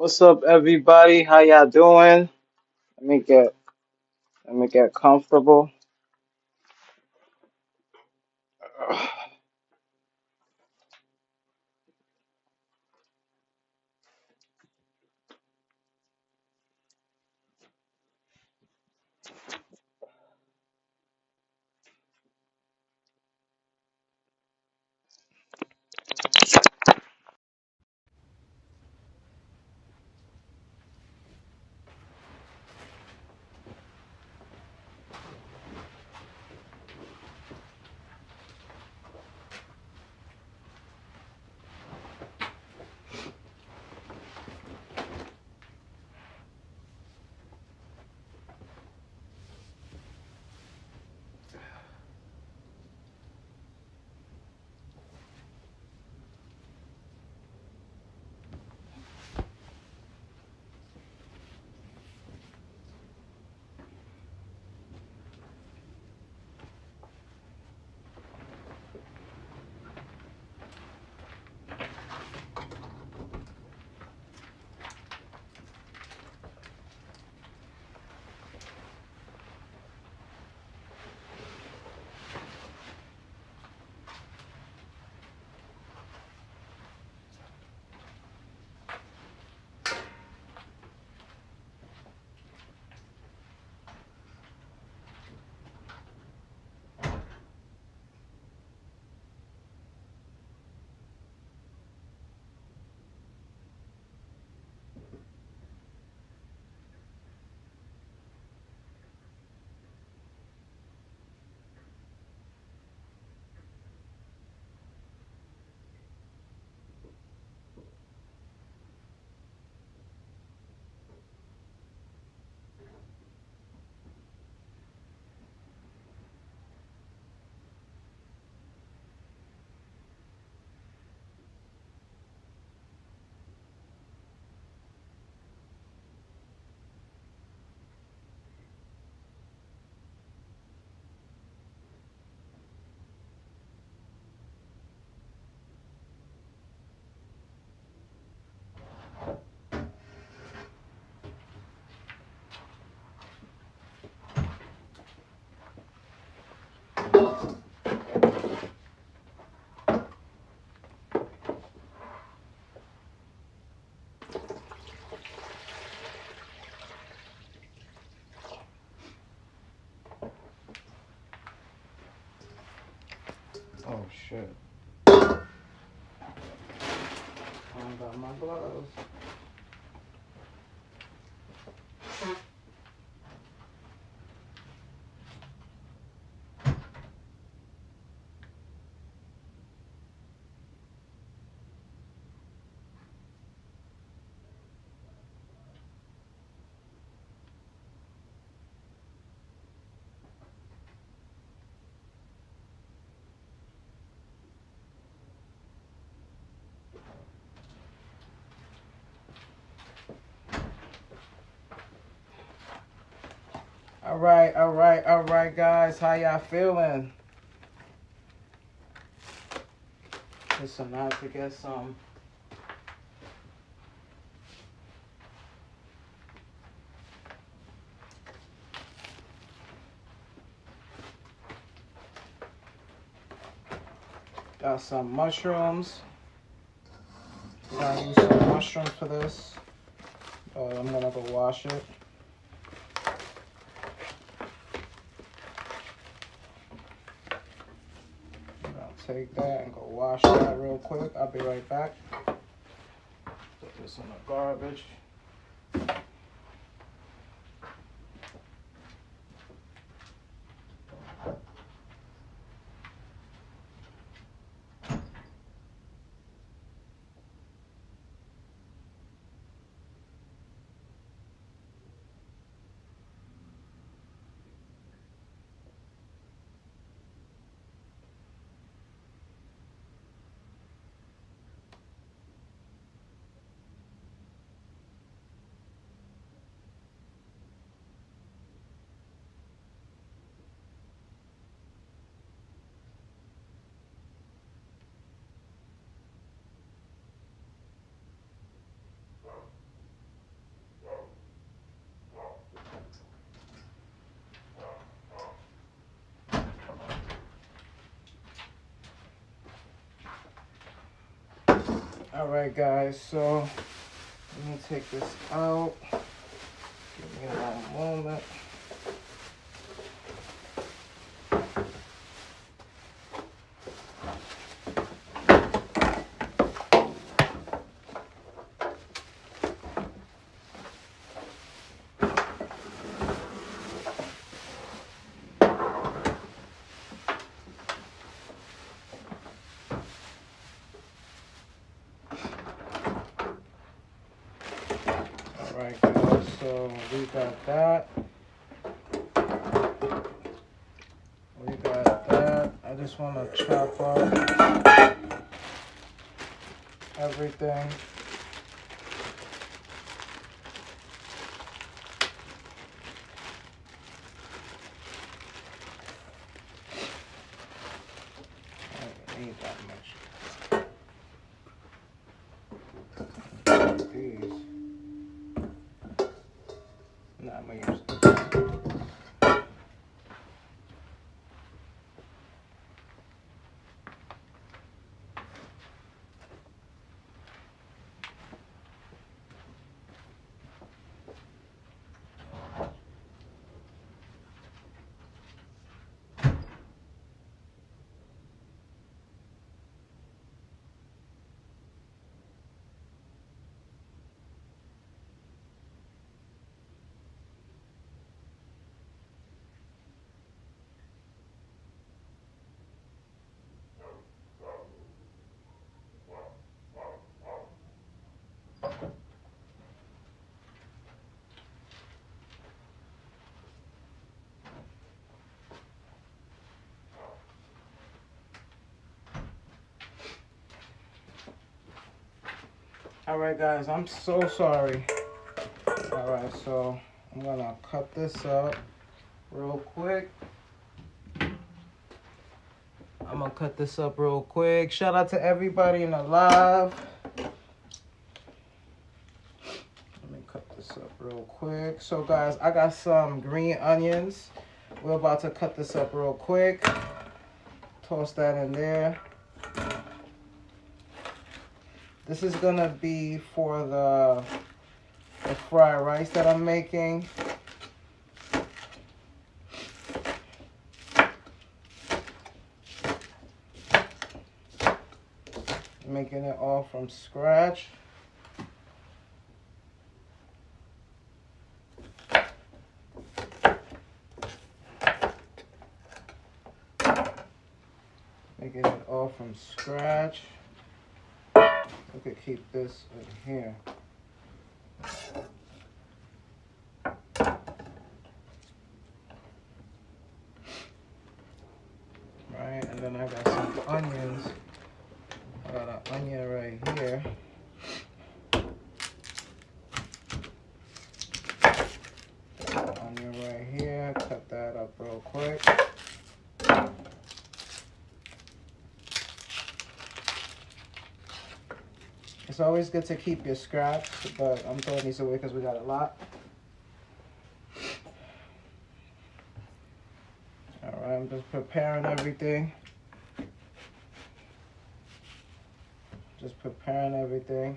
What's up, everybody? How y'all doing? Let me get let me get comfortable. Oh shit! I don't got my gloves. All right, guys. How y'all feeling? Listen, I have to get some. Got some mushrooms. Gotta use some mushrooms for this. I'm gonna go wash it. Take that and go wash that real quick. I'll be right back. Put this in the garbage. All right, guys, so let me take this out. Give me one moment. Alright guys, so we got that. We got that. I just want to chop up everything. I don't need that much. These. Nah, I'm gonna use this. Alright guys, I'm so sorry. Alright, so I'm gonna cut this up real quick. I'm gonna cut this up real quick. Shout out to everybody in the live. Let me cut this up real quick. So guys, I got some green onions. We're about to cut this up real quick. Toss that in there. This is gonna be for the fried rice that I'm making. Making it all from scratch. Making it all from scratch. We could keep this in here. Right, and then I got some onions. I got an onion right here. Onion right here. Cut that up real quick. It's always good to keep your scraps, but I'm throwing these away because we got a lot. Alright, I'm just preparing everything. Just preparing everything.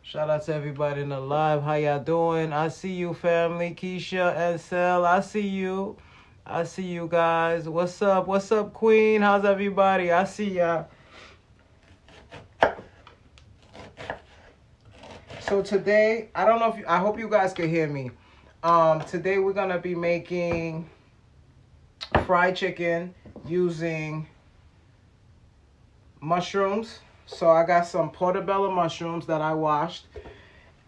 Shout out to everybody in the live. How y'all doing? I see you, family. Keisha and Sel, I see you. I see you guys. What's up? What's up, Queen? How's everybody? I see y'all. So today, I don't know if I hope you guys can hear me. Today we're gonna be making fried chicken using mushrooms. So I got some portobello mushrooms that I washed,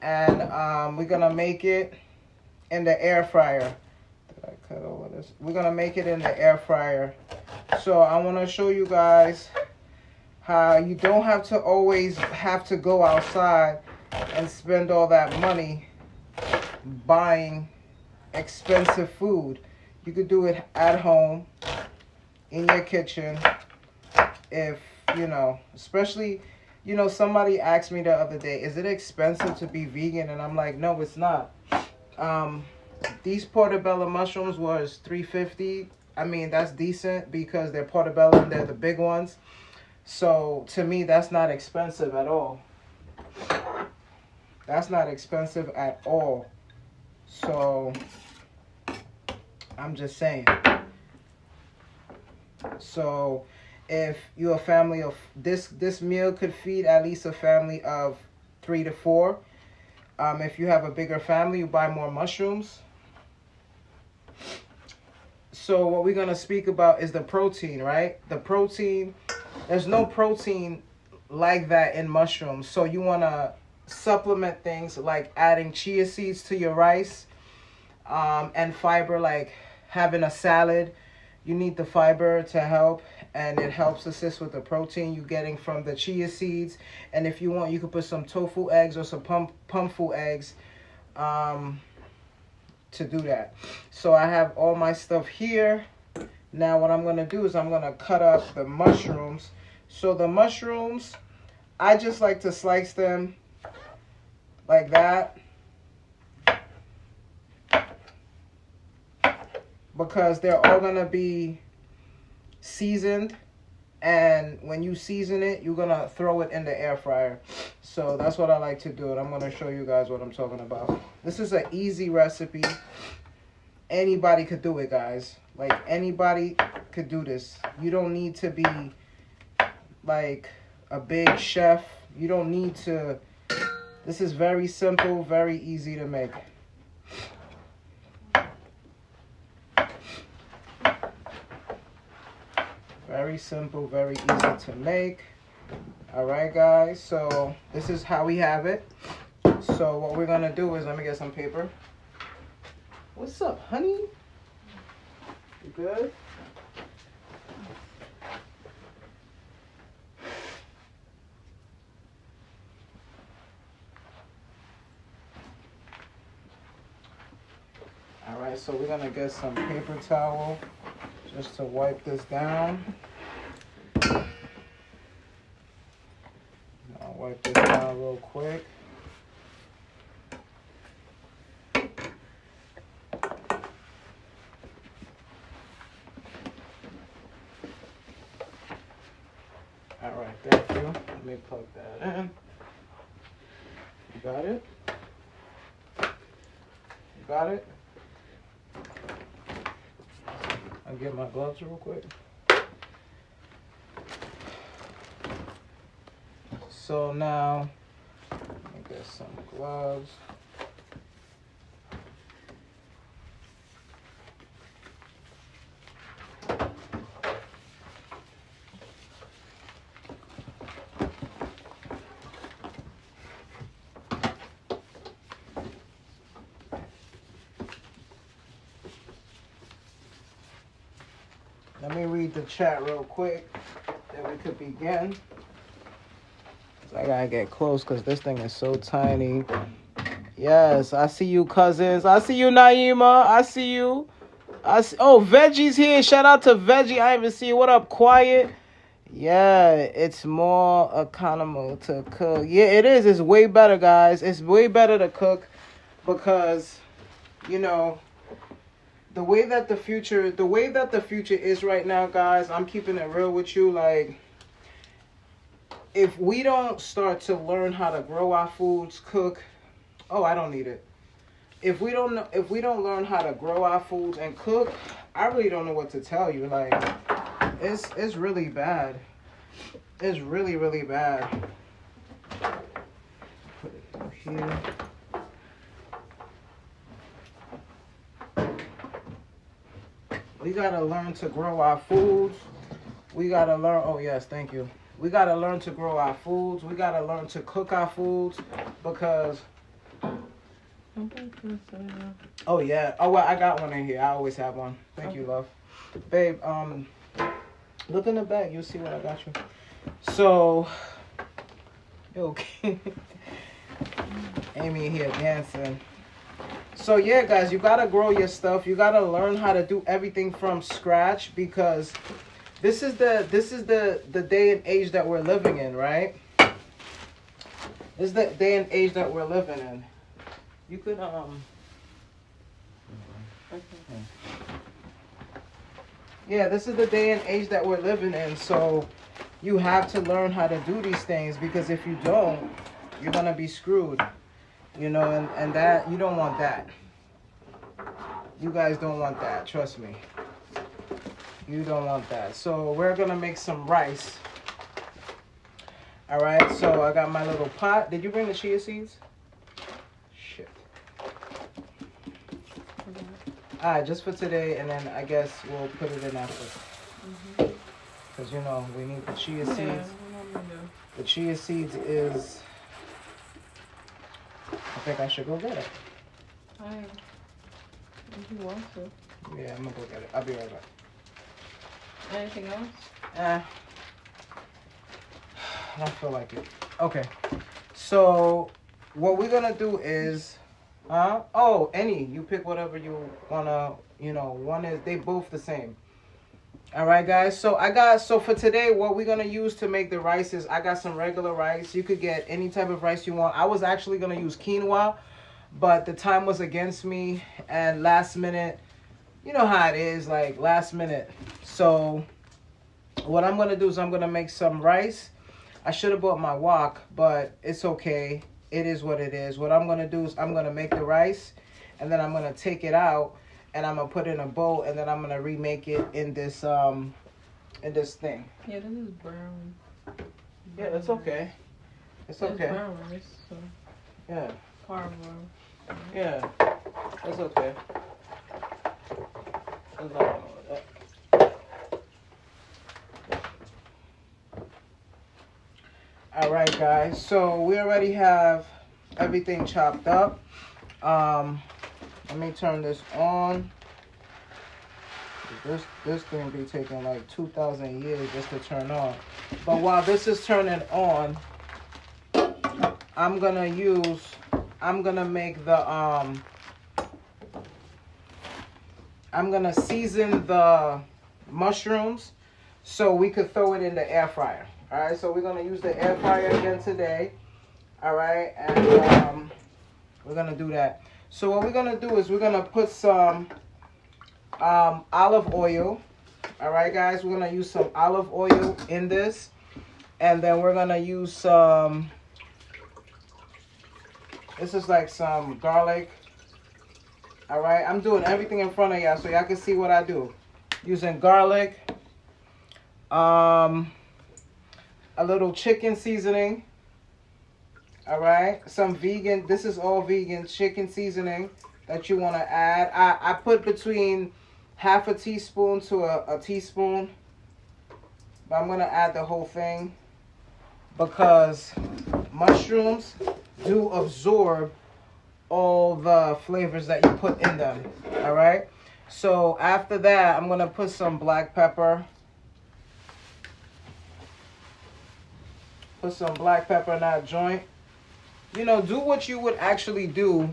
and we're gonna make it in the air fryer. Did I cut over this? We're gonna make it in the air fryer. So I want to show you guys how you don't have to always have to go outside and spend all that money buying expensive food. You could do it at home in your kitchen. If you know, especially, you know, somebody asked me the other day, is it expensive to be vegan? And I'm like, no, it's not. These portobello mushrooms was $3.50. I mean, that's decent because they're portobello and they're the big ones. So to me, that's not expensive at all. That's not expensive at all. So I'm just saying. So if you're a family of this meal could feed at least a family of 3 to 4. If you have a bigger family, you buy more mushrooms. So what we're gonna speak about is the protein, right? The protein. There's no protein like that in mushrooms. So you wanna supplement things like adding chia seeds to your rice, and fiber, like having a salad. You need the fiber to help, and it helps assist with the protein you're getting from the chia seeds. And if you want, you could put some tofu eggs or some pumpfu eggs to do that. So I have all my stuff here. Now what I'm going to do is I'm going to cut up the mushrooms. So the mushrooms, I just like to slice them like that, because they're all going to be seasoned, and when you season it, you're going to throw it in the air fryer. So that's what I like to do, and I'm going to show you guys what I'm talking about. This is an easy recipe. Anybody could do it, guys. Like, anybody could do this. You don't need to be like a big chef. You don't need to. This is very simple, very easy to make. Very simple, very easy to make. All right, guys. So this is how we have it. So what we're gonna do is, let me get some paper. What's up, honey? You good? All right, so we're gonna get some paper towel just to wipe this down. I'll wipe this down real quick. All right, thank you. Let me plug that in. You got it? You got it? I'll get my gloves real quick. So now, let me get some gloves. Let me read the chat real quick, then we could begin. I gotta get close because this thing is so tiny. Yes, I see you, cousins. I see you, Naima. I see you. Oh, Veggie's here. Shout out to Veggie. I even see you. What up, Quiet? Yeah, it's more economical to cook. Yeah, it is. It's way better, guys. It's way better to cook because, you know, the way that the future is right now, guys, I'm keeping it real with you. Like, if we don't start to learn how to grow our foods, cook, oh, I don't need it. If we don't learn how to grow our foods and cook, I really don't know what to tell you. Like, it's really bad. It's really, really bad. Put it through here. We gotta learn to grow our foods. We gotta learn. Oh yes, thank you. We gotta learn to grow our foods. We gotta learn to cook our foods because. Oh yeah. Oh well, I got one in here. I always have one. Thank you, love. Babe, look in the bag. You'll see what I got you. So, okay. Amy here dancing. So yeah, guys, you gotta grow your stuff. You gotta learn how to do everything from scratch because this is the day and age that we're living in, right? This is the day and age that we're living in. You could Yeah, this is the day and age that we're living in. So you have to learn how to do these things, because if you don't, you're gonna be screwed. You know, and that, you don't want that. You guys don't want that, trust me. You don't want that. So we're gonna make some rice. All right, so I got my little pot. Did you bring the chia seeds? Shit. All right, just for today, and then I guess we'll put it in after. Because, you know, we need the chia seeds. The chia seeds is... I think I should go get it. If you want to. Yeah, I'm going to go get it. I'll be right back. Anything else? I don't feel like it. Okay. So, what we're going to do is... you pick whatever you want to, you know, one is... They both the same. All right, guys. So for today, what we're going to use to make the rice is, I got some regular rice. You could get any type of rice you want. I was actually going to use quinoa, but the time was against me, and last minute, you know how it is, like last minute. So what I'm going to do is I'm going to make some rice. I should have bought my wok, but it's okay. It is what it is. What I'm going to do is I'm going to make the rice, and then I'm going to take it out, and I'm going to put it in a bowl, and then I'm going to remake it in this thing. Yeah, this is brown. Yeah, it's okay. It's okay. It's brown rice, so. Yeah. Parvo. Yeah. It's okay. There's nothing wrong with that. All right, guys. So we already have everything chopped up. Let me turn this on. This thing be taking like 2,000 years just to turn on. But while this is turning on, I'm gonna make the I'm gonna season the mushrooms so we could throw it in the air fryer. All right, so we're gonna use the air fryer again today. All right, and we're gonna do that. So what we're gonna do is we're gonna put some olive oil. All right, guys, we're gonna use some olive oil in this, and then we're gonna use some. This is like some garlic. All right, I'm doing everything in front of y'all so y'all can see what I do. Using garlic, a little chicken seasoning. All right, some vegan, this is all vegan chicken seasoning that you want to add. I put between half a teaspoon to a teaspoon, but I'm going to add the whole thing because mushrooms do absorb all the flavors that you put in them. All right, so after that, I'm going to put some black pepper. Put some black pepper in that joint. You know, do what you would actually do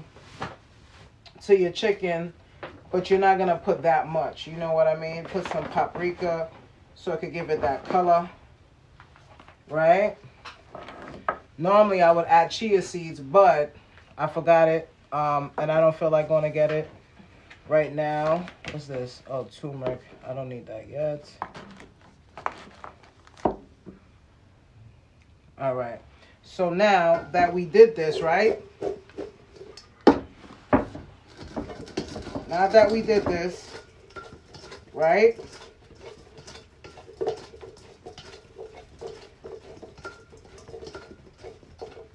to your chicken, but you're not going to put that much. You know what I mean? Put some paprika so it could give it that color. Right? Normally, I would add chia seeds, but I forgot it. And I don't feel like going to get it right now. What's this? Oh, turmeric. I don't need that yet. All right. So now that we did this, right? Now that we did this, right?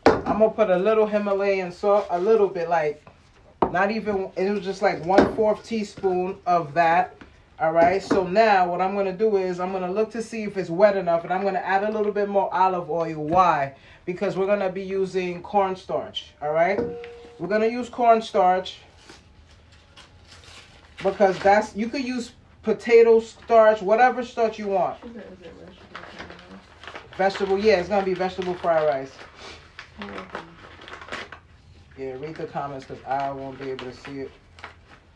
I'm going to put a little Himalayan salt, a little bit, like, not even, it was just like 1/4 teaspoon of that. All right, so now what I'm going to do is I'm going to look to see if it's wet enough, and I'm going to add a little bit more olive oil. Why? Because we're going to be using cornstarch, all right? We're going to use cornstarch because that's, you could use potato starch, whatever starch you want. Is it vegetable? Vegetable, yeah, it's going to be vegetable fried rice. Yeah, read the comments because I won't be able to see it.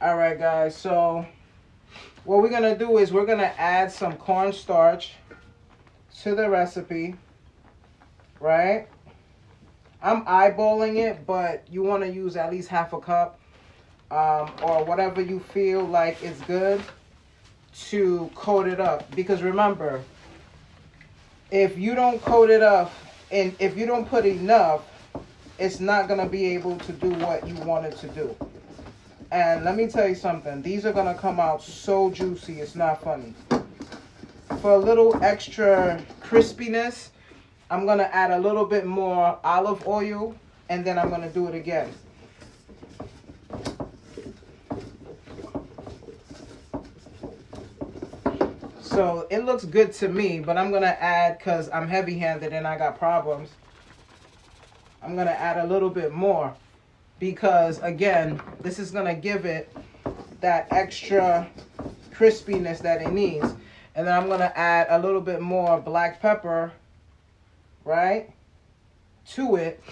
All right, guys, so what we're going to do is we're going to add some cornstarch to the recipe, right? I'm eyeballing it, but you want to use at least half a cup or whatever you feel like is good to coat it up. Because remember, if you don't coat it up and if you don't put enough, it's not going to be able to do what you want it to do. And let me tell you something. These are going to come out so juicy. It's not funny. For a little extra crispiness, I'm going to add a little bit more olive oil, and then I'm going to do it again. So it looks good to me, but I'm going to add, because I'm heavy-handed and I got problems, I'm going to add a little bit more. Because, again, this is going to give it that extra crispiness that it needs. And then I'm going to add a little bit more black pepper, right, to it.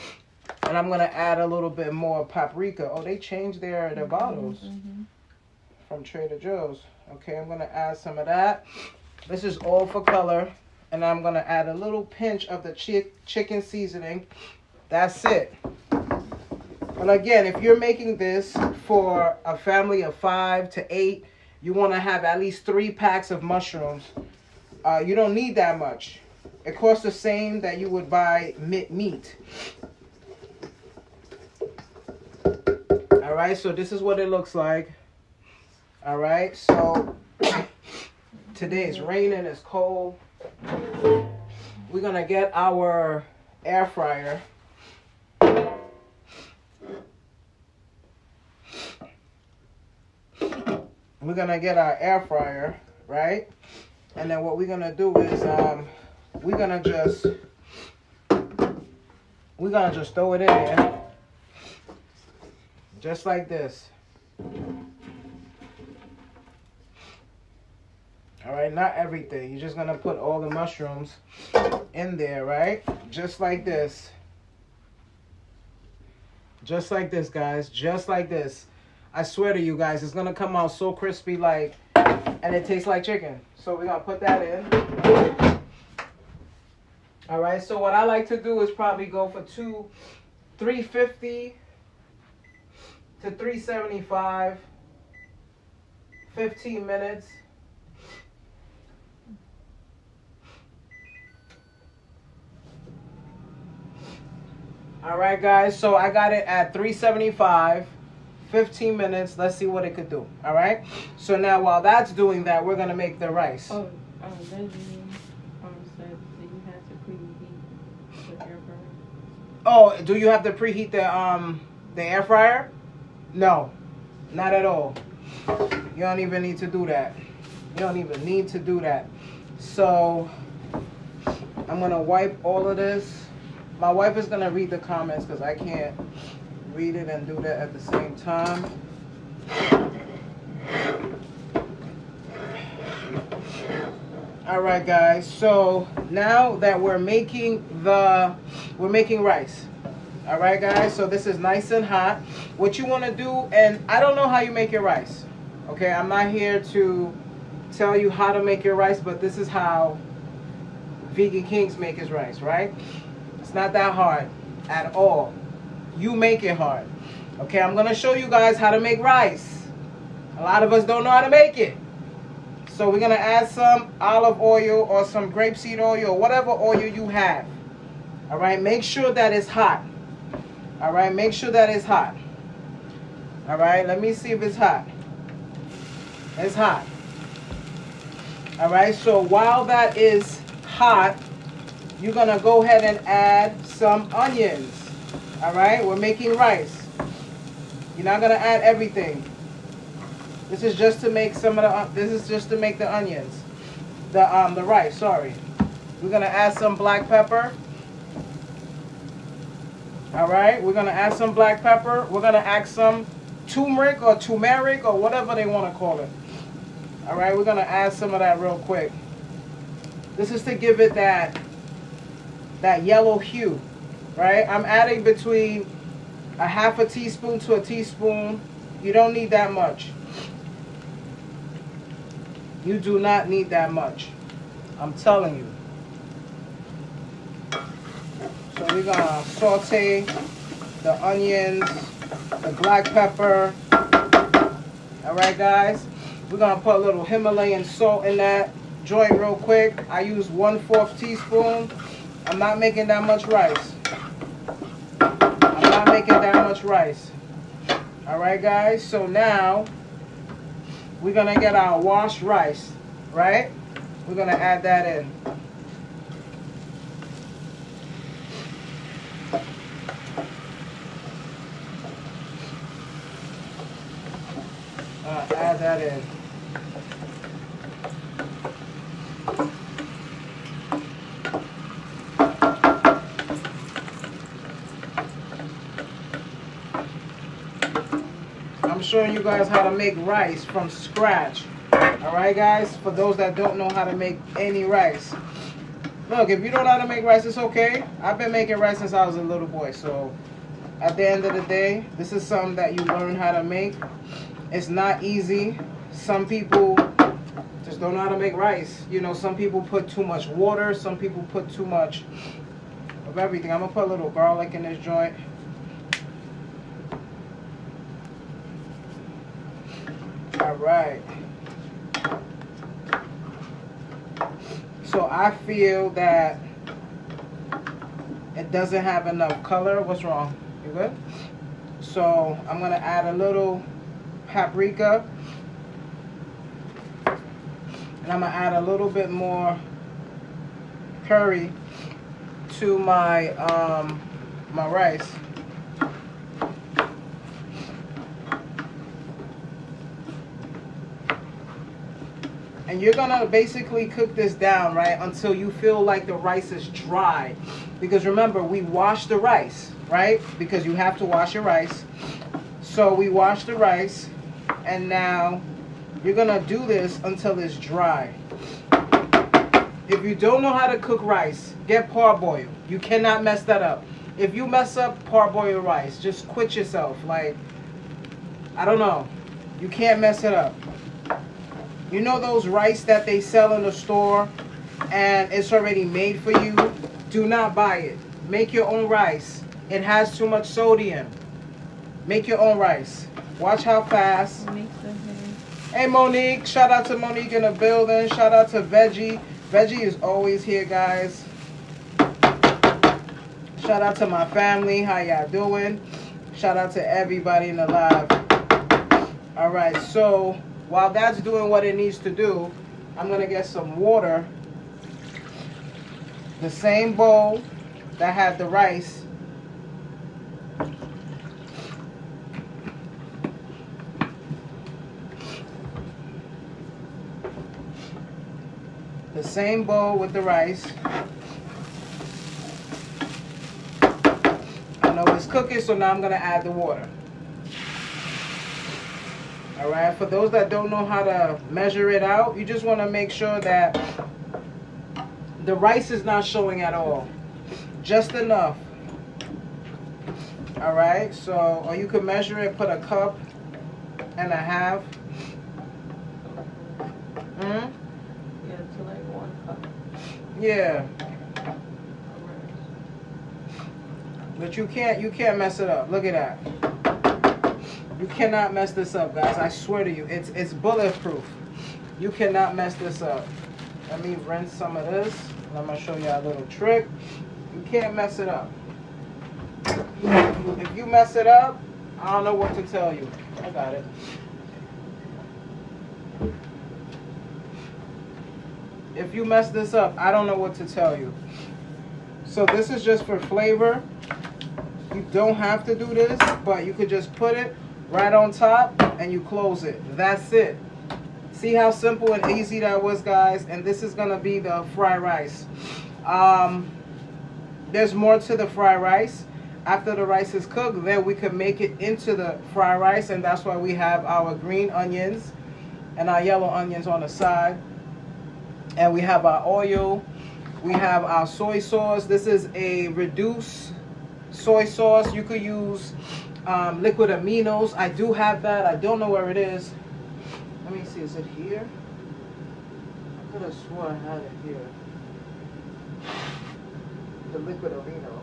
And I'm going to add a little bit more paprika. Oh, they changed their bottles from Trader Joe's. Okay, I'm going to add some of that. This is all for color. And I'm going to add a little pinch of the chicken seasoning. That's it. But again, if you're making this for a family of 5 to 8, you want to have at least 3 packs of mushrooms. You don't need that much. It costs the same that you would buy meat. All right, so this is what it looks like. All right, so today it's raining, it's cold. We're going to get our air fryer. We're going to get our air fryer, right? And then what we're going to do is we're going to just throw it in there. Just like this. All right, not everything. You're just going to put all the mushrooms in there, right? Just like this. Just like this, guys. Just like this. I swear to you guys, it's going to come out so crispy like, and it tastes like chicken. So we're going to put that in. All right, so what I like to do is probably go for 350 to 375, 15 minutes. All right, guys, so I got it at 375. 15 minutes. Let's see what it could do. All right. So now while that's doing that, we're gonna make the rice. Oh, Benjamin said that you had to preheat the air fryer. Oh, do you have to preheat the air fryer? No, not at all. You don't even need to do that. You don't even need to do that. So I'm gonna wipe all of this. My wife is gonna read the comments because I can't read it and do that at the same time. All right, guys. So now that we're making rice. All right, guys. So this is nice and hot. What you want to do, and I don't know how you make your rice. Okay, I'm not here to tell you how to make your rice, but this is how Vegan Kings make his rice, right? It's not that hard at all. You make it hard. Okay, I'm going to show you guys how to make rice. A lot of us don't know how to make it. So we're going to add some olive oil or some grapeseed oil or whatever oil you have. All right, make sure that it's hot. All right, make sure that it's hot. All right, let me see if it's hot. It's hot. All right, so while that is hot, you're going to go ahead and add some onions. All right, we're making rice. You're not gonna add everything. This is just to make some of the. This is just to make the onions, the rice. Sorry. We're gonna add some black pepper. All right, we're gonna add some black pepper. We're gonna add some turmeric or whatever they want to call it. All right, we're gonna add some of that real quick. This is to give it that yellow hue. Right? I'm adding between a half a teaspoon to a teaspoon. You don't need that much. You do not need that much. I'm telling you. So we're going to saute the onions, the black pepper. All right, guys? We're gonna put a little Himalayan salt in that joint real quick. I use 1/4 teaspoon. I'm not making that much rice. I'm not making that much rice. All right, guys. So now we're gonna get our washed rice, right? We're gonna add that in. Add that in. I'm showing you guys how to make rice from scratch. Alright guys, for those that don't know how to make any rice. Look, if you don't know how to make rice, it's okay. I've been making rice since I was a little boy, so at the end of the day, this is something that you learn how to make. It's not easy. Some people just don't know how to make rice. You know, some people put too much water, some people put too much of everything. I'm gonna put a little garlic in this joint. Alright. So I feel that it doesn't have enough color. What's wrong? You good? So I'm gonna add a little paprika, and I'm gonna add a little bit more curry to my my rice. And you're gonna basically cook this down, right, until you feel like the rice is dry. Because remember, we wash the rice, right? Because you have to wash your rice. So we wash the rice, and now you're gonna do this until it's dry. If you don't know how to cook rice, get parboiled. You cannot mess that up. If you mess up parboiled rice, just quit yourself. Like, I don't know. You can't mess it up. You know those rice that they sell in the store and it's already made for you? Do not buy it. Make your own rice. It has too much sodium. Make your own rice. Watch how fast. Hey Monique, shout out to Monique in the building. Shout out to Veggie. Veggie is always here, guys. Shout out to my family. How y'all doing? Shout out to everybody in the live. All right, so while that's doing what it needs to do, I'm gonna get some water. The same bowl that had the rice. The same bowl with the rice. I know it's cooking, so now I'm gonna add the water. All right, for those that don't know how to measure it out, you just want to make sure that the rice is not showing at all. Just enough. All right, so, or you can measure it, put a cup and a half. Yeah, to like 1 cup. Yeah. But you can't mess it up. Look at that. You cannot mess this up, guys. I swear to you, it's bulletproof. You cannot mess this up. Let me rinse some of this, and I'm gonna show you a little trick. You can't mess it up. If you mess it up, I don't know what to tell you. I got it. If you mess this up, I don't know what to tell you. So this is just for flavor. You don't have to do this, but you could just put it right on top and you close it. That's it. See how simple and easy that was, guys? And this is gonna be the fried rice. There's more to the fried rice. After the rice is cooked, then we can make it into the fried rice, and that's why we have our green onions and our yellow onions on the side. And we have our oil. We have our soy sauce. This is a reduced soy sauce. You could use liquid aminos. I do have that. I don't know where it is. Let me see. Is it here? I could have sworn I had it here. The liquid amino.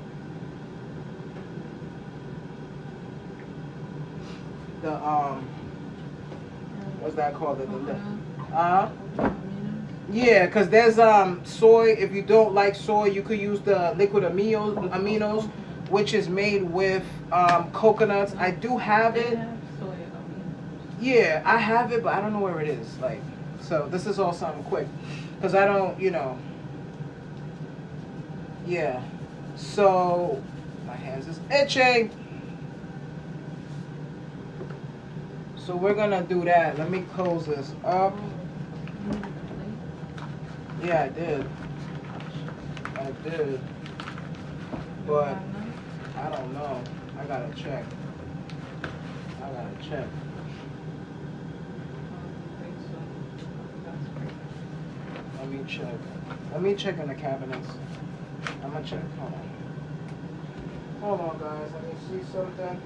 what's that called? Coconut. Yeah, because there's soy. If you don't like soy, you could use the liquid aminos, which is made with coconuts. I do have it. Soy aminos. Yeah, I have it, but I don't know where it is. Like, so this is all something quick, because I don't, yeah. So my hands is itching. So we're gonna do that. Let me close this up. Yeah, I did. But I don't know. I gotta check. Let me check in the cabinets. I'm gonna check. Hold on, guys. Let me see something.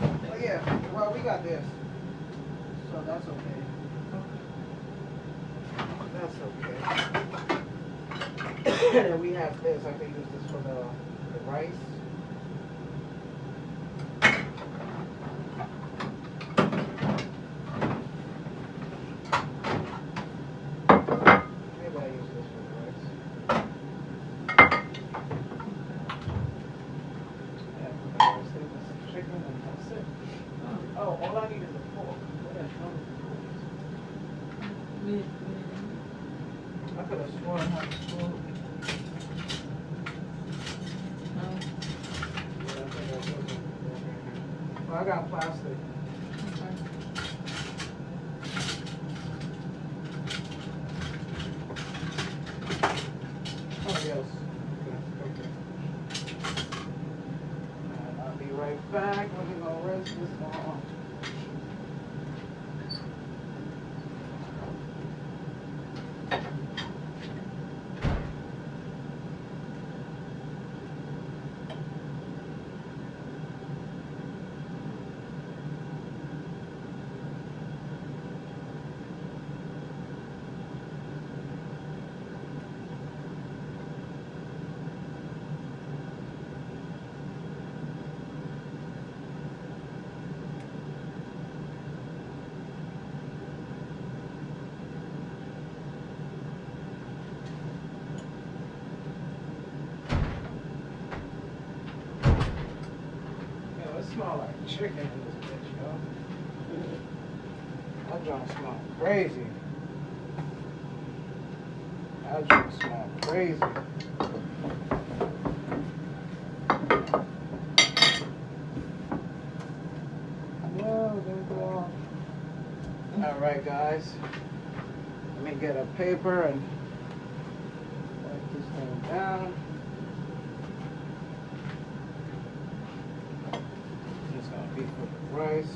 Oh, yeah. Well, we got this. So that's okay. And we have this. I can use this for the rice. Maybe I use this for the rice. Yeah, for the rice, there's some chicken and that's it. Oh, all I need is a fork. Where the hell is the fork? I could have sworn I had a fork. I got plastic. Okay. Oh, yes. Okay. And I'll be right back. Let me go rinse this off. It smells like chicken in this bitch, yo. That joint smell crazy. That joint smell crazy. Alright, guys. Let me get a paper and write this thing down. It's gonna be for the rice.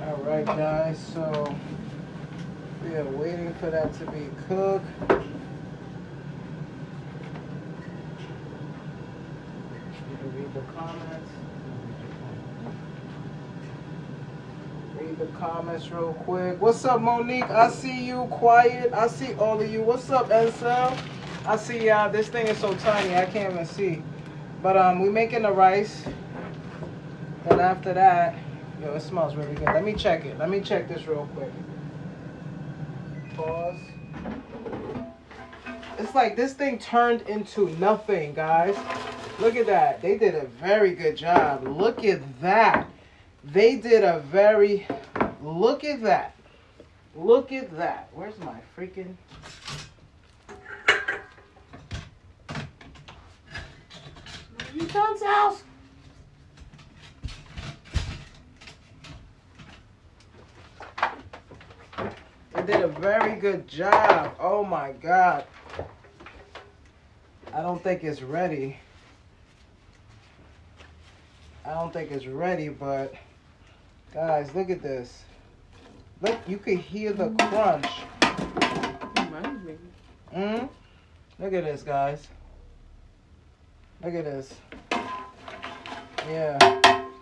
Alright, guys, so we are waiting for that to be cooked. You can read the comments. Read the comments real quick. What's up, Monique? I see you. Quiet. I see all of you. What's up, Ansel? I see y'all. This thing is so tiny, I can't even see. But we making the rice. Then after that, yo, it smells really good. Let me check it. Let me check this real quick. Pause. It's like this thing turned into nothing, guys. Look at that. They did a very good job. Look at that. They did a very... Look at that. Look at that. Where's my freaking... utensils? They did a very good job. Oh my God. I don't think it's ready. But guys, look at this. Look, you can hear the crunch. hungry. Look at this, guys. Look at this. Yeah.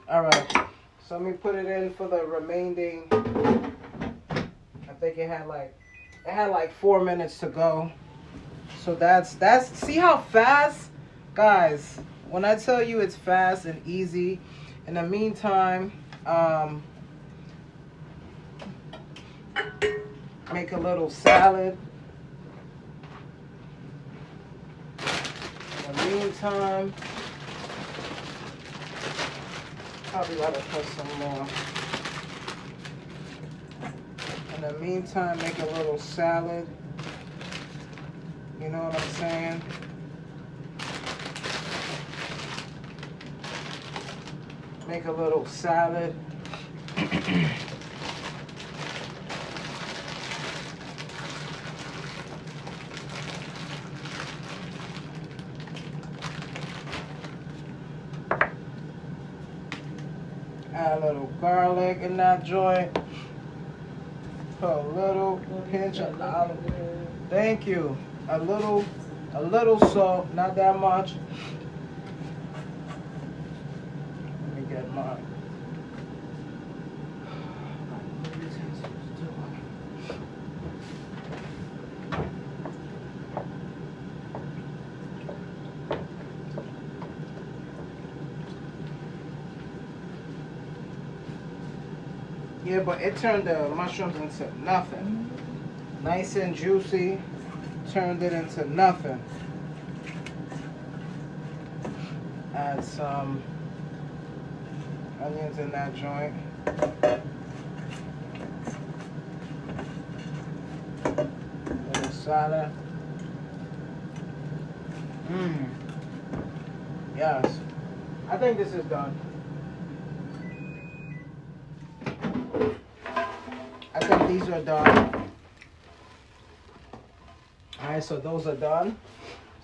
All right. So let me put it in for the remaining. I think it had like 4 minutes to go. So that's see how fast, guys. When I tell you it's fast and easy. In the meantime, make a little salad. In the meantime, probably gotta put some more. In the meantime, make a little salad. You know what I'm saying? Make a little salad. Add a little garlic in that joint. Put a little pinch of olive. Thank you. A little salt, not that much. Let me get mine. Yeah, but it turned the mushrooms into nothing. Nice and juicy. Turned it into nothing. Add some onions in that joint. Little salad. Yes. I think this is done. I think these are done. Alright, so those are done.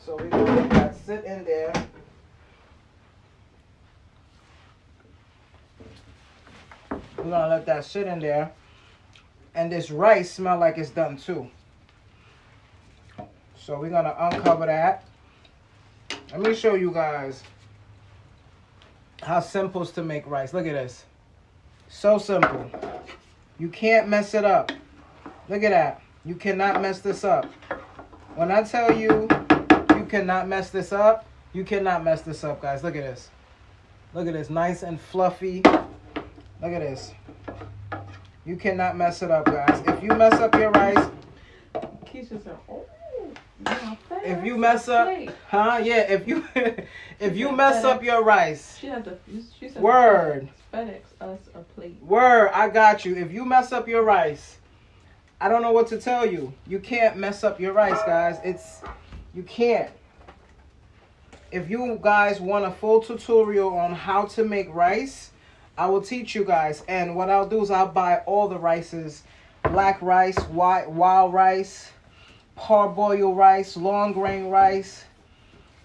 So we're going to let that sit in there. We're going to let that sit in there. And this rice smells like it's done too. So we're going to uncover that. Let me show you guys how simple it is to make rice. Look at this. So simple. You can't mess it up. Look at that. You cannot mess this up. When I tell you you cannot mess this up, you cannot mess this up, guys. Look at this. Look at this. Nice and fluffy. Look at this. You cannot mess it up, guys. If you mess up your rice, Keisha said, "Oh, if you mess up, yeah. If you mess up your rice, she said, word. FedEx us a plate. Word, I got you. If you mess up your rice, I don't know what to tell you. You can't mess up your rice, guys. You can't. If you guys want a full tutorial on how to make rice, I will teach you guys. And what I'll do is I'll buy all the rices. Black rice, wild rice, parboiled rice, long grain rice.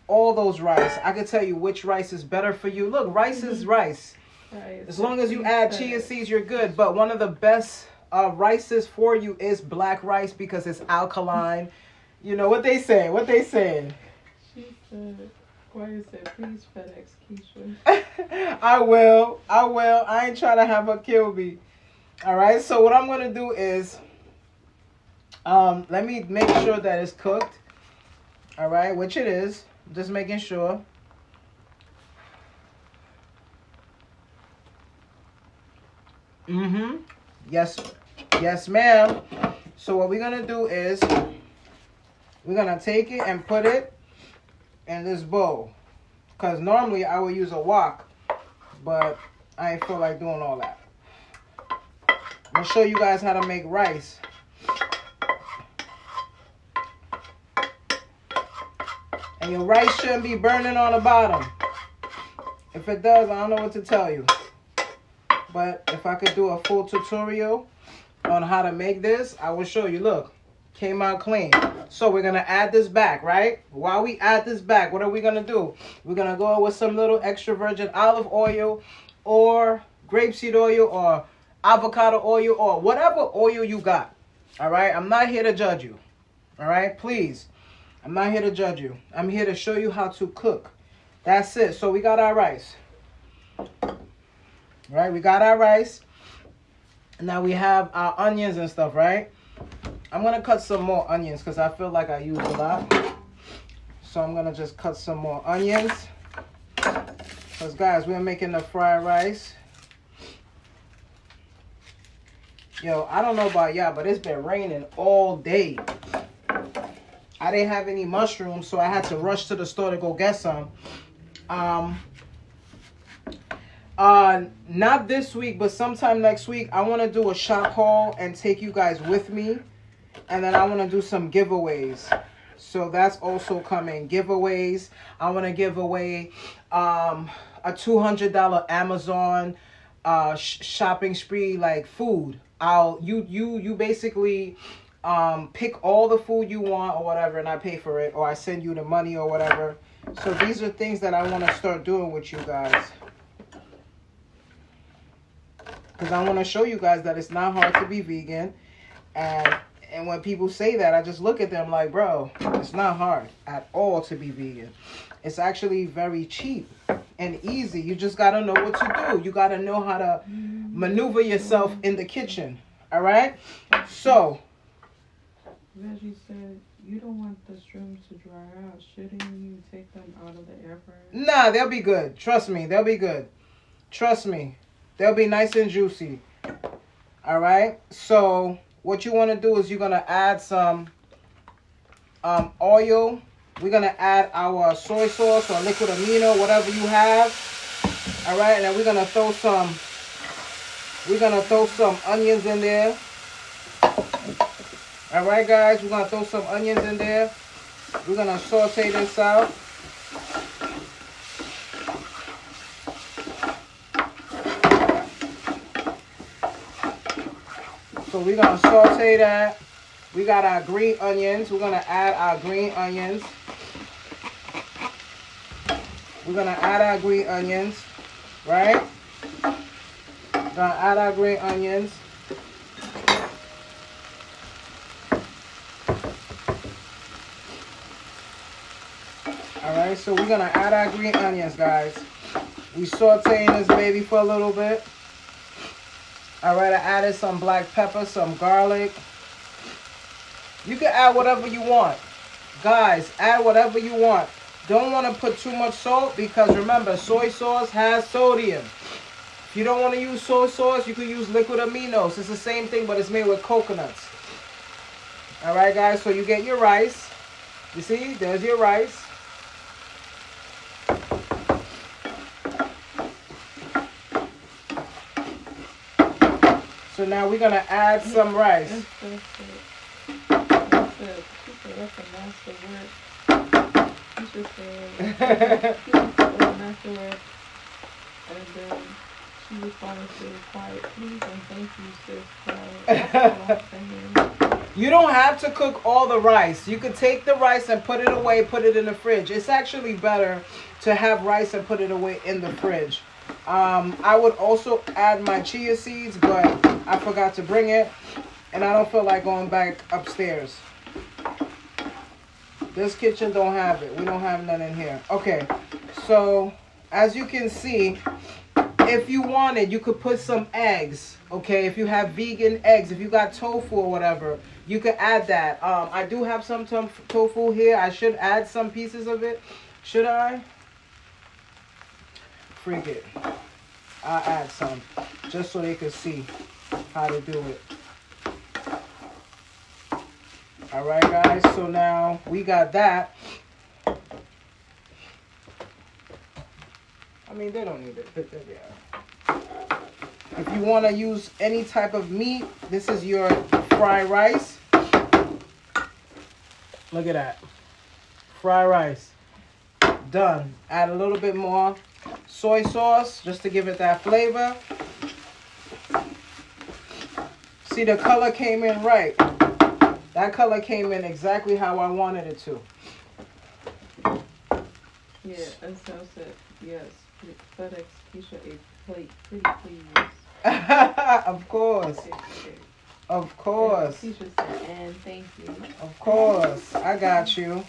All those rice. I can tell you which rice is better for you. Look, rice is rice. Right, as long as you add chia seeds, you're good. But one of the best rices for you is black rice because it's alkaline. You know what they say? What they say? She said, Gloria said, please FedEx Keisha. I will. I ain't trying to have her kill me. All right. So what I'm gonna do is, let me make sure that it's cooked. All right, which it is. Just making sure. Yes, ma'am. So what we're gonna do is we're gonna take it and put it in this bowl. Cause normally I would use a wok, but I ain't feel like doing all that. I'm gonna show you guys how to make rice. And your rice shouldn't be burning on the bottom. If it does, I don't know what to tell you. But if I could do a full tutorial on how to make this, I will show you. Look, came out clean. So we're going to add this back, right? While we add this back, what are we going to do? We're going to go with some little extra virgin olive oil or grapeseed oil or avocado oil or whatever oil you got. All right? I'm not here to judge you. All right, please. I'm not here to judge you. I'm here to show you how to cook. That's it. So we got our rice. Right? We got our rice. Now we have our onions and stuff, right? I'm going to cut some more onions because I feel like I use a lot. So I'm going to just cut some more onions. Because, guys, we're making the fried rice. Yo, I don't know about y'all, but it's been raining all day. I didn't have any mushrooms, so I had to rush to the store to go get some. Not this week, but sometime next week, I want to do a shop haul and take you guys with me. And then I want to do some giveaways. So that's also coming. Giveaways. I want to give away a $200 Amazon shopping spree, like food. You basically pick all the food you want or whatever, and I pay for it, or I send you the money or whatever. So these are things that I want to start doing with you guys. Because I want to show you guys that it's not hard to be vegan. And when people say that, I just look at them like, bro, it's not hard at all to be vegan. It's actually very cheap and easy. You just got to know what to do. You got to know how to maneuver yourself in the kitchen. All right? So. Reggie said, you don't want the shrooms to dry out. Shouldn't you take them out of the air fryer? Nah, they'll be good. Trust me, they'll be good. Trust me. They'll be nice and juicy. All right? So what you want to do is you're going to add some oil. We're going to add our soy sauce or liquid amino, whatever you have. All right? And then we're going to throw some onions in there. All right, guys, we're going to throw some onions in there. We're going to saute this out. So we're going to saute that. We got our green onions. We're going to add our green onions. We're going to add our green onions, right? We're going to add our green onions. Alright, so we're going to add our green onions, guys. We sauteing this baby for a little bit. Alright, I added some black pepper, some garlic. You can add whatever you want. Guys, add whatever you want. Don't want to put too much salt because remember, soy sauce has sodium. If you don't want to use soy sauce, you can use liquid aminos. It's the same thing, but it's made with coconuts. Alright, guys, so you get your rice. You see, there's your rice. So now we're going to add some rice. That's a master work. You should say, master work. And then she responded to quiet, please, and thank you, sis. You don't have to cook all the rice. You could take the rice and put it away, put it in the fridge. It's actually better to have rice and put it away in the fridge. I would also add my chia seeds, but I forgot to bring it. And I don't feel like going back upstairs. This kitchen don't have it. We don't have none in here. Okay, so as you can see, if you wanted, you could put some eggs. Okay, if you have vegan eggs, if you got tofu or whatever, you could add that. I do have some tofu here. I should add some pieces of it. Should I? Freak it. I'll add some just so they can see how to do it. All right, guys. So now we got that. I mean, they don't need it. Yeah. If you want to use any type of meat, this is your fried rice. Look at that. Fried rice. Done. Add a little bit more soy sauce just to give it that flavor. See, the color came in right. That color came in exactly how I wanted it to. Yeah, Estelle said, yes, FedEx Keisha a plate, pretty please. Of course. Okay. Of course. Teacher said, and thank you. Of course. I got you.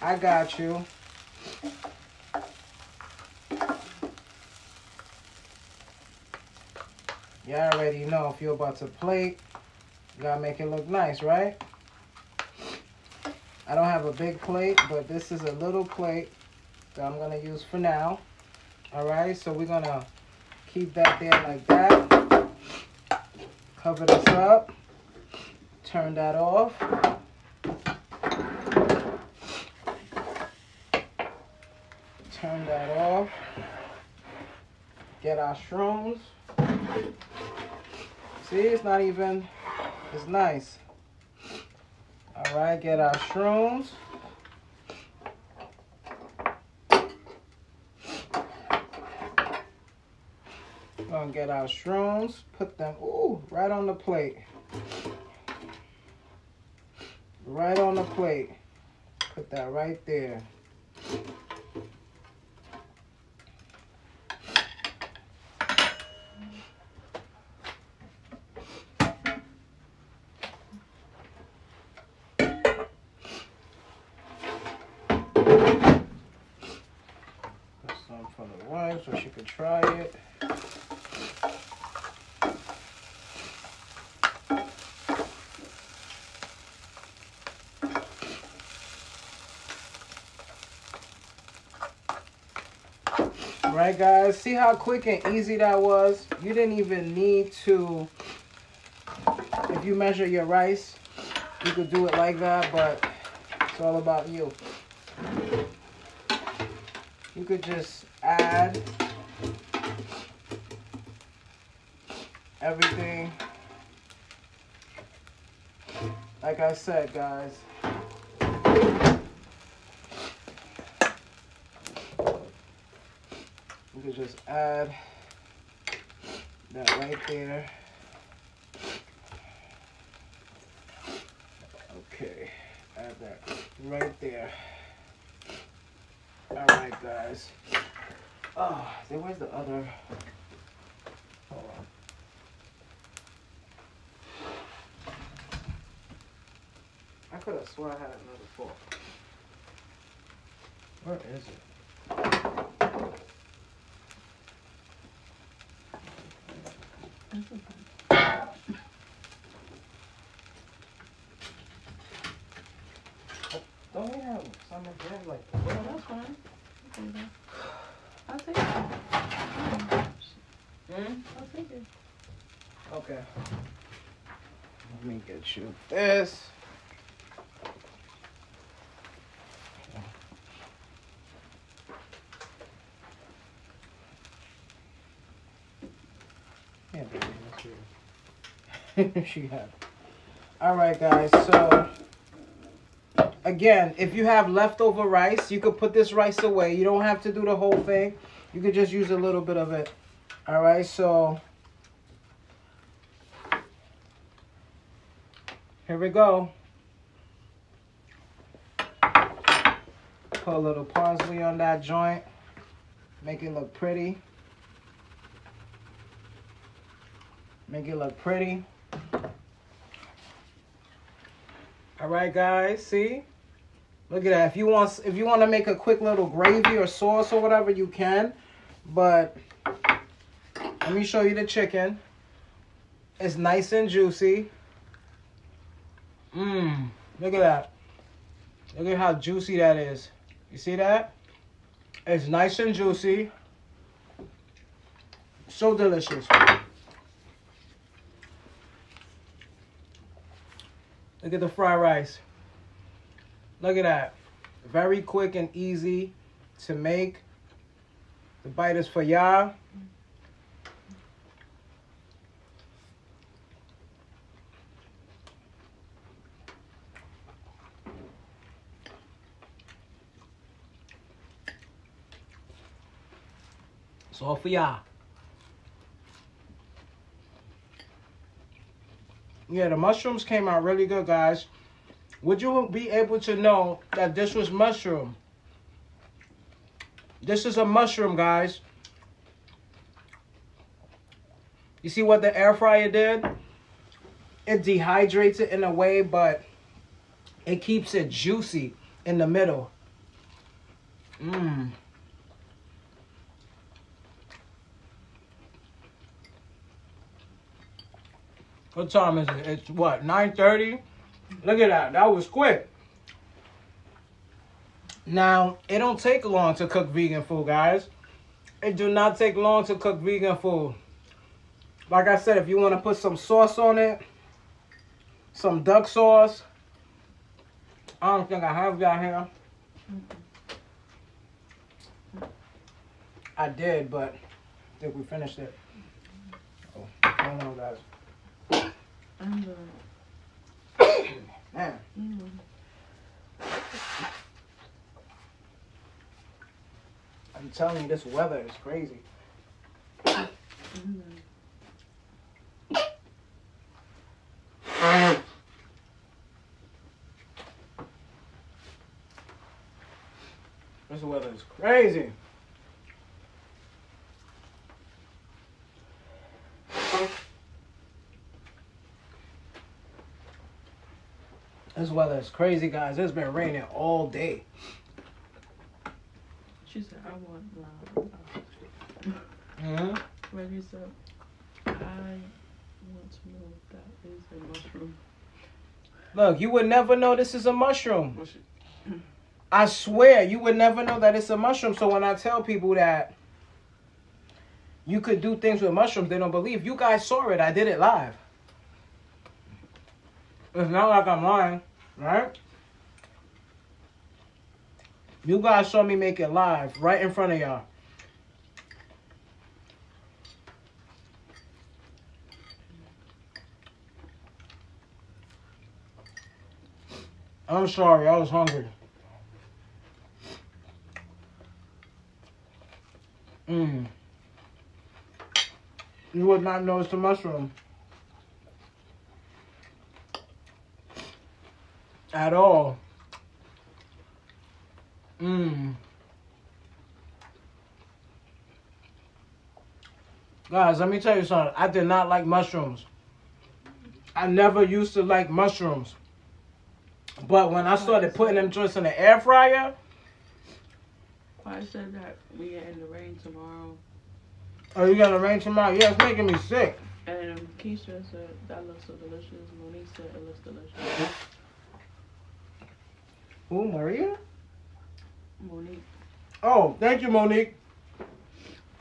I got you. You already know if you're about to plate, you gotta make it look nice, right? I don't have a big plate, but this is a little plate that I'm gonna use for now. All right, so we're gonna keep that there like that. Cover this up. Turn that off. Turn that off. Get our shrooms. See, it's not even, it's nice. All right, get our shrooms. Gonna get our shrooms, put them, ooh, right on the plate. Right on the plate. Put that right there. Put some for the wife so she could try it. Right, guys, see how quick and easy that was? You didn't even need to, if you measure your rice, you could do it like that, but it's all about you. You could just add everything. Like I said, guys. You could just add that right there. Okay, add that right there. All right, guys. Oh, then where's the other? Hold on. I could have sworn I had another fork. Where is it? Don't we have some again like that? Well, that's fine. I'll take it. I'll take it. Okay. Let me get you this. Yeah, baby, that's good. She had it. All right, guys. So, again, if you have leftover rice, you could put this rice away. You don't have to do the whole thing. You could just use a little bit of it. All right, so here we go. Put a little parsley on that joint. Make it look pretty. Make it look pretty. All right, guys, see? Look at that. If you want to make a quick little gravy or sauce or whatever, you can. But let me show you the chicken. It's nice and juicy. Look at that. Look at how juicy that is. You see that? It's nice and juicy. So delicious. Look at the fried rice. Look at that. Very quick and easy to make. The bite is for y'all. It's all for y'all. Yeah, the mushrooms came out really good, guys. Would you be able to know that this was mushroom? This is a mushroom, guys. You see what the air fryer did? it dehydrates it in a way, but it keeps it juicy in the middle. Mmm. What time is it? It's what, 9:30? Look at that. That was quick. Now, it don't take long to cook vegan food, guys. It do not take long to cook vegan food. Like I said, if you want to put some sauce on it, some duck sauce. I don't think I have that here. I did, but I think we finished it. Oh, I don't know, guys. Man. I'm telling you, this weather is crazy. This weather is crazy. This weather is crazy, guys. It's been raining all day. She said, I want Mm-hmm. Reggie said, I want to know if that is a mushroom. Look, you would never know this is a mushroom. I swear, you would never know that it's a mushroom. So when I tell people that you could do things with mushrooms, they don't believe. You guys saw it. I did it live. It's not like I'm lying, right? You guys saw me make it live right in front of y'all. I'm sorry, I was hungry. You would not know it's a mushroom. At all. Guys, let me tell you something. I did not like mushrooms. I never used to like mushrooms. But when I started putting them joints in the air fryer. I said that we get in the rain tomorrow. Oh, you got the rain tomorrow? Yeah, it's making me sick. And Keisha said that looks so delicious. Monique said it looks delicious. Who, Maria? Monique. Oh, thank you, Monique.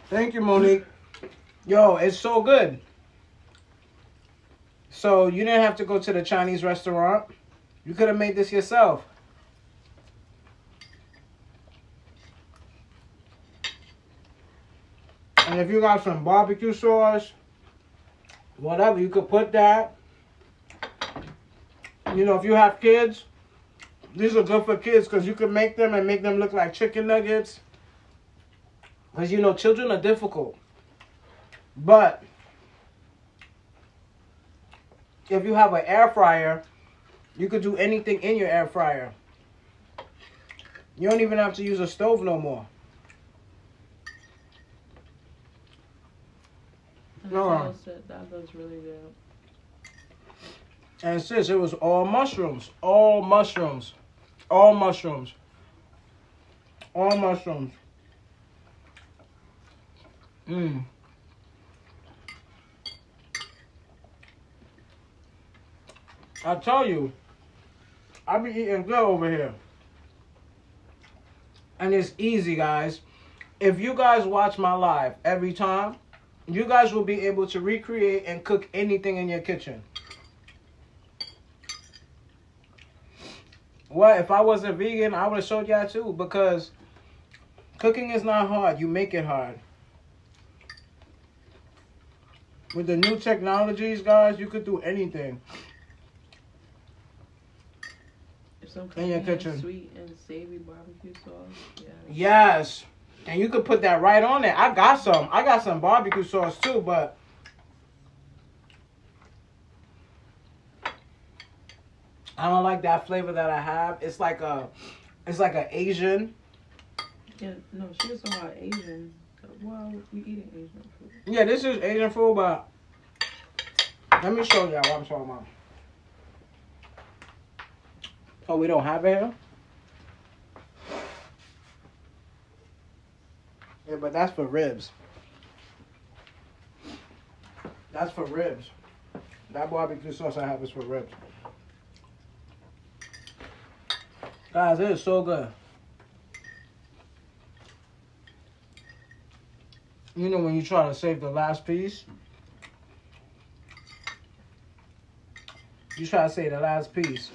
Thank you, Monique. Yo, it's so good. So you didn't have to go to the Chinese restaurant. You could have made this yourself. And if you got some barbecue sauce, whatever, you could put that. You know, if you have kids, these are good for kids because you can make them and make them look like chicken nuggets. Because, you know, children are difficult. But if you have an air fryer, you could do anything in your air fryer. You don't even have to use a stove no more. No. Said that looks really good. And sis, it was all mushrooms. All mushrooms. All mushrooms. All mushrooms. I tell you, I be eating good over here. And it's easy, guys. If you guys watch my live every time, you guys will be able to recreate and cook anything in your kitchen. Well, if I wasn't vegan, I would have showed y'all too, because cooking is not hard. You make it hard. With the new technologies, guys, you could do anything in your kitchen. Sweet and savory barbecue sauce. Yeah. Yes. And you could put that right on there. I got some. I got some barbecue sauce too, but I don't like that flavor that I have. It's like an Asian. Yeah, no, she was talking about Asian. Well, we eating Asian food. Yeah, this is Asian food, but Let me show y'all what I'm talking about. Oh, we don't have it here? Yeah, but that's for ribs. That's for ribs. That barbecue sauce I have is for ribs. Guys, it is so good. You know when you try to save the last piece? You try to save the last piece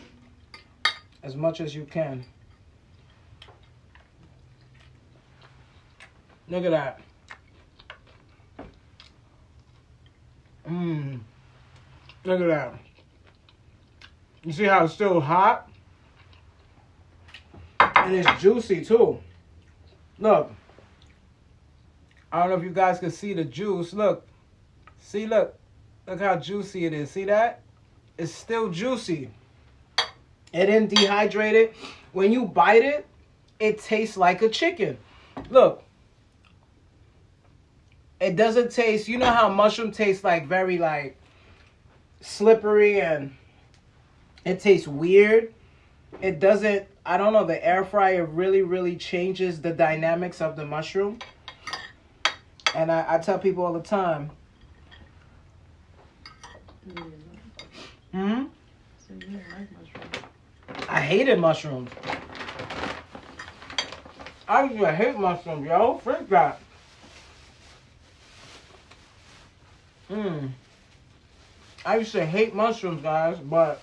as much as you can. Look at that. Mmm. Look at that. You see how it's still hot? And it's juicy too. Look. I don't know if you guys can see the juice. Look. See, look. Look how juicy it is. See that? It's still juicy. It didn't dehydrate it. When you bite it, it tastes like a chicken. Look. It doesn't taste, you know how mushroom tastes like very like slippery and it tastes weird? It doesn't, I don't know, the air fryer really changes the dynamics of the mushroom. And I tell people all the time. Hmm? So you didn't like mushrooms. I hated mushrooms. I used to hate mushrooms, yo. Freak that. I used to hate mushrooms, guys, but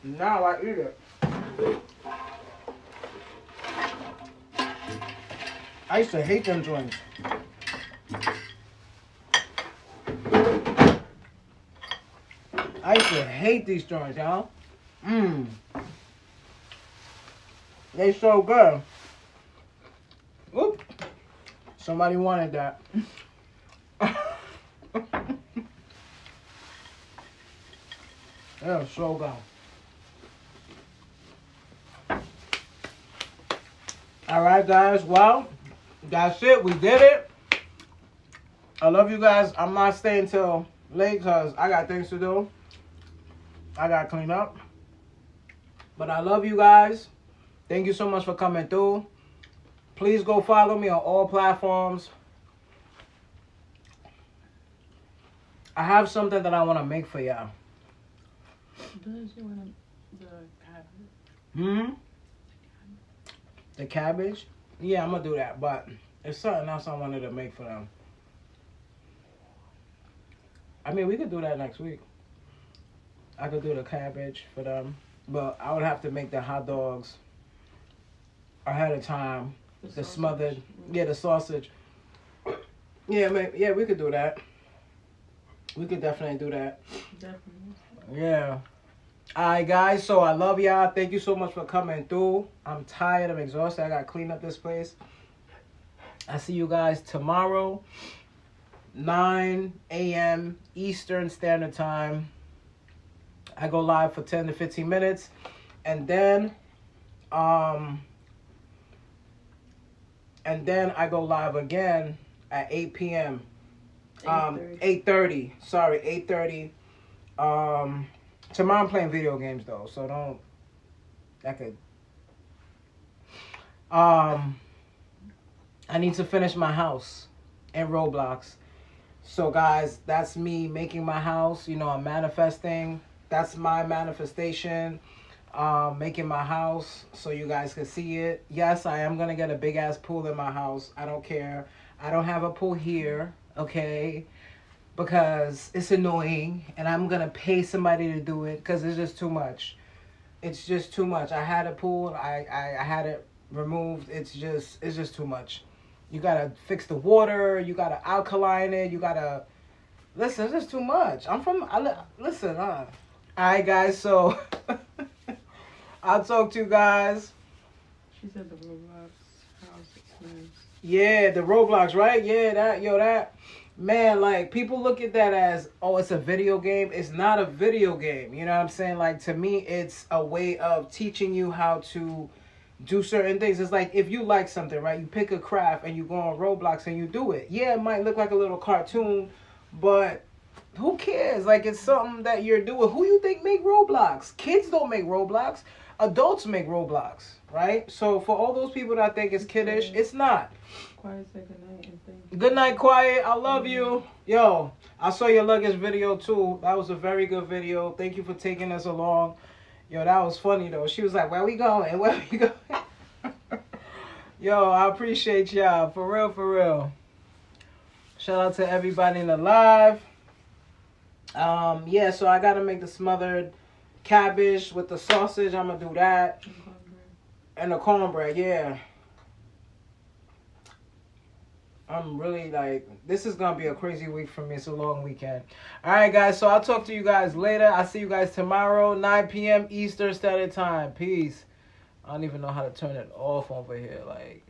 now I eat it. I used to hate them joints. I used to hate these joints, y'all. They so good. Whoop. Somebody wanted that. They're so good. All right, guys. Well, that's it. We did it. I love you guys. I'm not staying till late because I got things to do. I got to clean up. But I love you guys. Thank you so much for coming through. Please go follow me on all platforms. I have something that I want to make for y'all. Does you want the cabbage? The cabbage? Yeah, I'm going to do that. But it's something else I wanted to make for them. I mean, we could do that next week. I could do the cabbage for them. But I would have to make the hot dogs ahead of time. The smothered. Yeah, the sausage. Yeah, we could do that. We could definitely do that. Definitely. Yeah. Alright, guys. So I love y'all. Thank you so much for coming through. I'm tired. I'm exhausted. I got to clean up this place. I see you guys tomorrow, 9 a.m. Eastern Standard Time. I go live for 10 to 15 minutes. And then I go live again at 8 p.m. 8:30. Sorry, 8:30. Tomorrow I'm playing video games though, so don't. I could. I need to finish my house in Roblox. So guys, that's me making my house. You know, I'm manifesting. That's my manifestation. Making my house so you guys can see it. Yes, I am gonna get a big ass pool in my house. I don't care. I don't have a pool here, okay? Because it's annoying and I'm gonna pay somebody to do it because it's just too much. It's just too much. I had a pool, I had it removed. It's just too much. You gotta fix the water, you gotta alkaline it, you gotta listen, it's just too much. Listen, alright guys, so I'll talk to you guys. She said the Roblox house is nice. Yeah, the Roblox, right? Yeah, that man, like, people look at that as, oh, it's a video game. It's not a video game. You know what I'm saying? Like, to me, it's a way of teaching you how to do certain things. It's like, if you like something, right? You pick a craft and you go on Roblox and you do it. Yeah, it might look like a little cartoon, but Who cares? Like, it's something that you're doing. Who you think make Roblox? Kids don't make Roblox. Adults make Roblox, right? So for all those people that think it's kiddish, it's not. Quiet, say good night and thank you. Good night, Quiet. I love you. Yo, I saw your luggage video too. That was a very good video. Thank you for taking us along. Yo, that was funny though. She was like, where we going? Where we going? Yo, I appreciate y'all. For real, for real. Shout out to everybody in the live. Yeah, so I gotta make the smothered cabbage with the sausage. I'm gonna do that. And the cornbread, yeah. I'm really like, this is gonna be a crazy week for me. It's a long weekend. Alright guys, so I'll talk to you guys later. I'll see you guys tomorrow, 9 p.m. Eastern Standard Time. Peace. I don't even know how to turn it off over here. Like,